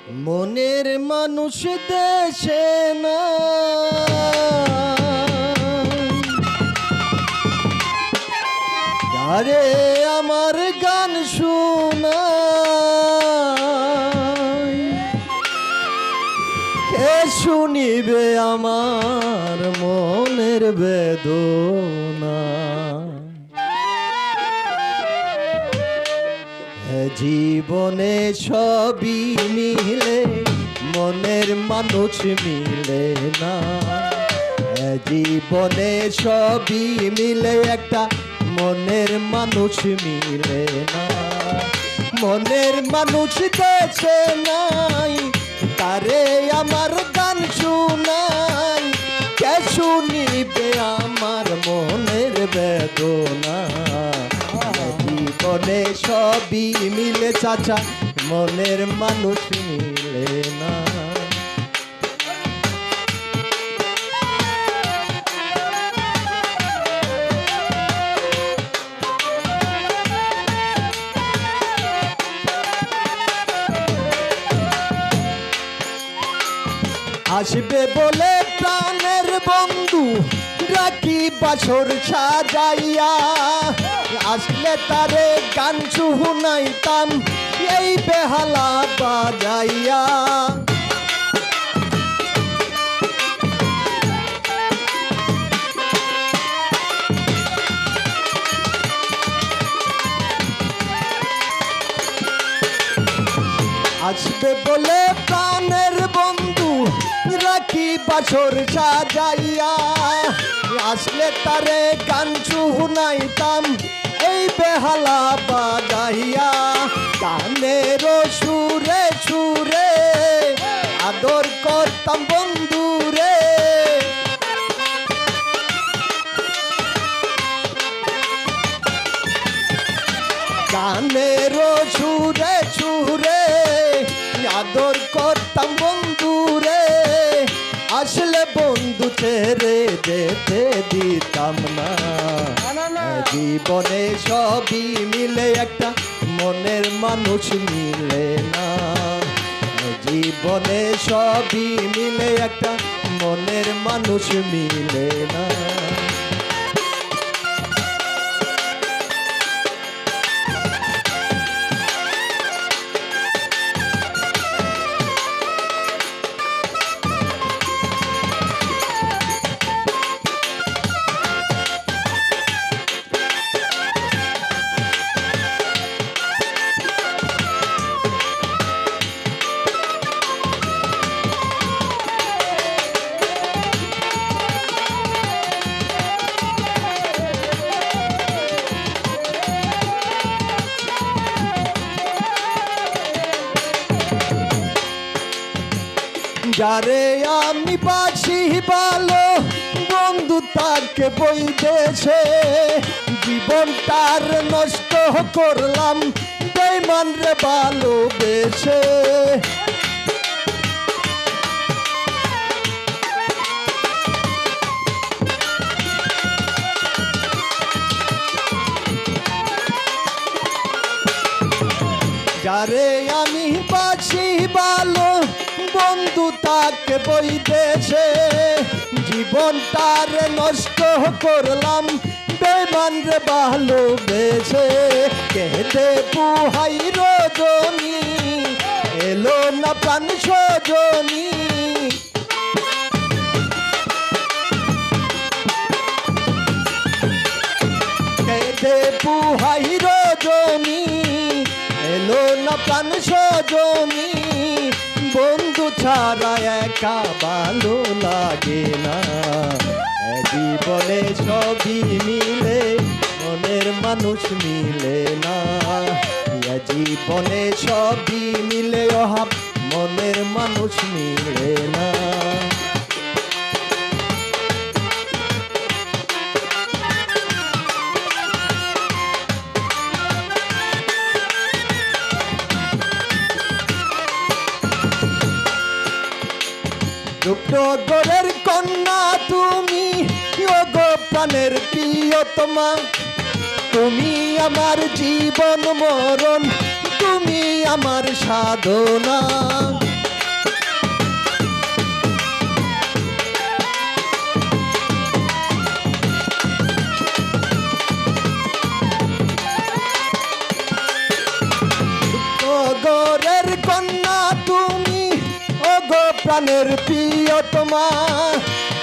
মনের মানুষ দেশে না, আরে আমার গান শোনায়, কে শুনিবে আমার মনের বেদনা। জীবনে সবই মিলে মনের মানুষ মিলে না, জীবনে সবই মিলে একটা মনের মানুষ মিলে না। মনের মানুষ দেশে নাই, তারে আমার গান শোনাই, কে শুনিবে আমার মনের বেদনা। জীবনে সবই মিলে চাচা, মনের মানুষ মিলে না। আসবে বলে প্রাণের বন্ধু রাখি বাসর সাজাইয়া, আসলে তারে গান শুনাইতাম এই বেহালা বাজাইয়া। আসবে বলে প্রাণের বন্ধু রাখি বাসর সাজাইয়া, আসলে তারে গান শুনাইতাম এই বেহালা বাজাইয়া। গানের সুরে সুরে আদর করতাম বন্ধুরে, গানের সুরে সুরে আদর করতাম বন্ধুরে, আসলে বন্ধু ছেড়ে যেতে দিতাম না। জীবনে সবই মিলে একটা মনের মানুষ মিলে না, জীবনে সবই মিলে একটা মনের মানুষ মিলে না। যারে আমি বাসি ভালো বন্ধু তাকে বইতেছে, জীবনটার নষ্ট করলাম বেঈমান রে ভালোবেসে। যারে আমি বাসি ভালো বন্ধু তাকে বইতেছে, জীবনটার নষ্ট করলাম বেঈমান রে ভালোবেসে। কেঁদে বুহাই রজনী এলো না প্রাণ সজনী, কেঁদে বুহাই রজনী এলো না প্রাণ সজনী। বন্ধু ছাড়া একা ভালো লাগে না, জীবনে সবই মিলে মনের মানুষ মিলে না। জীবনে সবই মিলে অহাব মনের মানুষ মিলে না। রূপনগরের কন্যা তুমি, ওগো প্রাণের প্রিয়তমা, তুমি আমার জীবন মরণ, তুমি আমার সাধনা। প্রাণের প্রিয়তমা,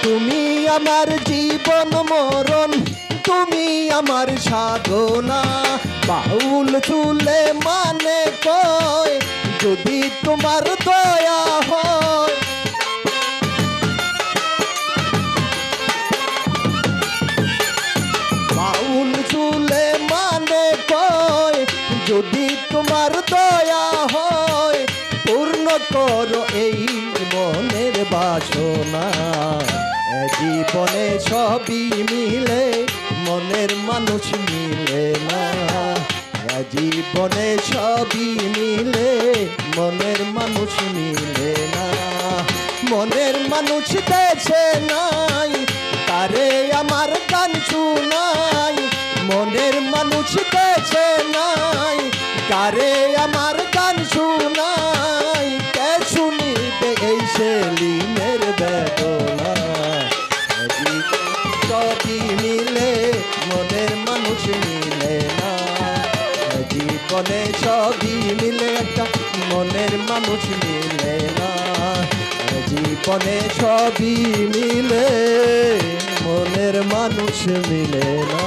তুমি আমার জীবন মরণ, তুমি আমার সাধনা। বাউল চুলে মানে কয় যদি তোমার দয়া হয়, বাউল চুলে মানে কয় যদি তোমার দয়া হয়, পূর্ণ করো এই মনের বাসনা। এ জীবনে সবই মিলে, মনের মানুষ মিলে না। এ জীবনে সবই মিলে, মনের মানুষ মিলে না। মনের মানুষ দেশে নাই, তারে আমার গান শুনাই। মনের মানুষ দেশে নাই, তারে আমার গান শুনাই। কে শুনিবে এই সেলিমের বেদনা? সবই মিলে, মনের মানুষ মিলে না। জীবনে সবই মিলে, একটা মনের মানুষ মিলে না। জীবনে সবই মিলে, মনের মানুষ মিলে না।